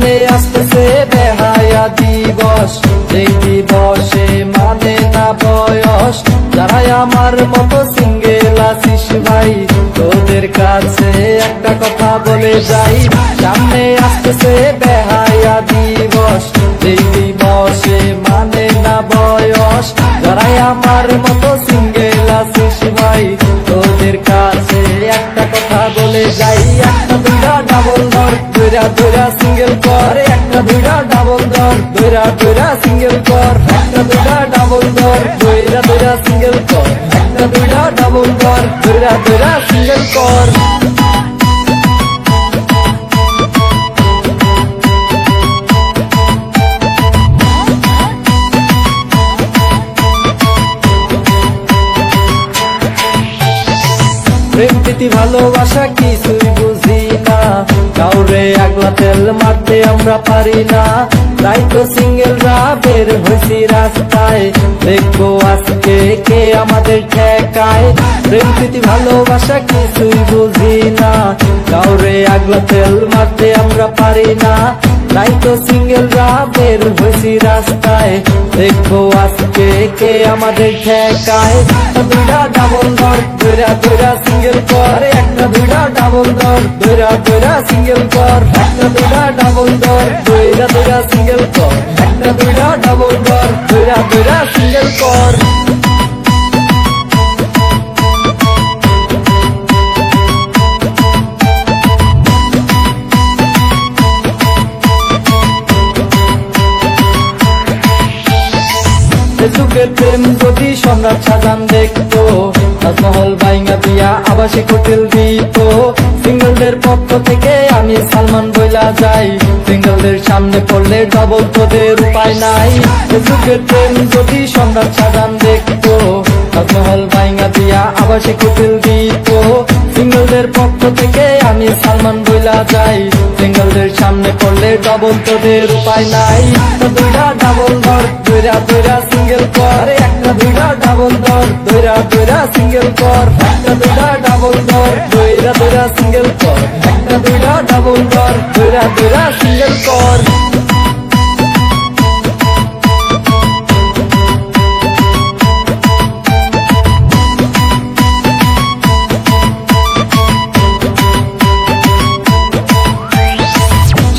সামনে আসতেছে বেহায়া দিবস, এই দিবসে মানে না বয়স। যারাই আমার মতো সিঙ্গেল আছিস ভাই, তোদের কাছে একটা কথা বলে যাই। সামনে আসতেছে বেহায়া দিবস, এই দিবসে মানে না বয়স। যারাই আমার মতো সিঙ্গেল আছিস ভাই, তোদের কাছে একটা কথা বলে যাই। একটা দুইটা ডাবল ধর, দুইরা দুইরা সিঙ্গেল কর। একটা দুইটা ডাবল ধর, দুইরা দুইরা সিঙ্গেল কর। একটা দুইটা ডাবল ধর, দুইরা দুইরা সিঙ্গেল কর। একটা দুইটা ডাবল ধর, দুইরা দুইরা সিঙ্গেল কর। প্রেম প্রীতি ভালোবাসা কিছুই বুঝি না, কাউরে আগলা তেল মারতে আমরা পারি না। তাই তো সিঙ্গেলরা বের হয়েছি রাস্তায়, দেখবো আজকে কে আমাদের ঠেকায়। প্রেম প্রীতি ভালোবাসা কিছুই বুঝি না, কাউরে আগলা তেল মারতে আমরা পারি না। তাই তো সিঙ্গেলরা বের হয়েছি রাস্তায়, দেখবো আজকে কে আমাদের ঠেকায়। দুইটা ডাবল ধর, দুইরা দুইরা সিঙ্গেল কর। একটা দুইটা ডাবল ধর, দুইরা দুইরা সিঙ্গেল কর। একটা দুইটা ডাবল ধর, দুইরা দুইরা সিঙ্গেল কর। একটা দুইটা ডাবল ধর, দুইরা দুইরা সিঙ্গেল কর। যুগের প্রেম যদি সম্রাট শাহজাহান দেখতো, তাজমহল ভাইঙা দিয়া আবাসিক হোটেল দিত। সিঙ্গেলদের পক্ষ থেকে আমি সালমান বইলা যাই, সিঙ্গেলদের সামনে পড়লে ডবল তোদের উপায় নাই। যুগের প্রেম যদি সম্রাট শাহজাহান দেখতো, তাজমহল ভাইঙা দিয়া আবাসিক হোটেল দিত। সিঙ্গেলদের পক্ষ থেকে আমি সালমান বইলা যাই, সিঙ্গেলদের সামনে পড়লে ডবল তোদের উপায় নাই। দুইটা ডাবল ধর, দুইরা দুইরা সিঙ্গেল কর। একটা দুইটা ডাবল ধর, দুইরা দুইরা সিঙ্গেল কর। একটা দুইটা ডাবল ধর, দুইরা দুইরা সিঙ্গেল কর। একটা দুইটা ডাবল ধর, দুইরা দুইরা সিঙ্গেল কর।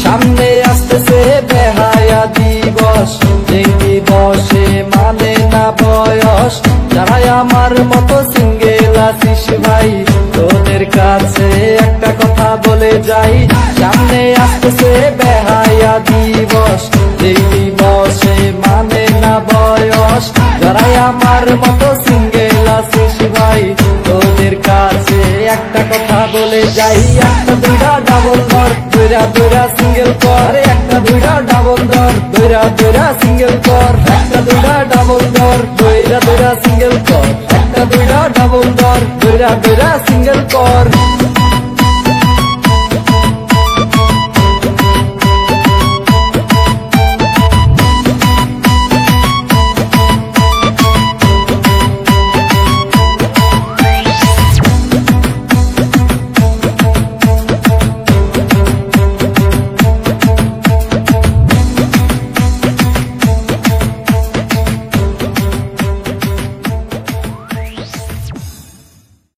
সামনে আসতেছে বেহায়া দিবস, এই দিবসে মানে না বয়স। যারাই আমার মতো সিঙ্গেল আছিস ভাই, তোদের কাছে একটা কথা বলে যাই। সামনে আসতেছে বেহায়া দিবস, এই দিবসে মানে না বয়স। যারাই আমার মতো সিঙ্গেল আছিস ভাই, তোদের কাছে একটা কথা বলে যাই। একটা দুইটা ডাবল ধর, দুইরা দুইরা সিঙ্গেল কর। একটা দুইটা ডাবল ধর, দুইরা দুইরা সিঙ্গেল কর। একটা দুইটা ডাবল ধর, দুইরা দুইরা সিঙ্গেল কর। একটা দুইটা ডাবল ধর, দুইরা দুইরা সিঙ্গেল কর।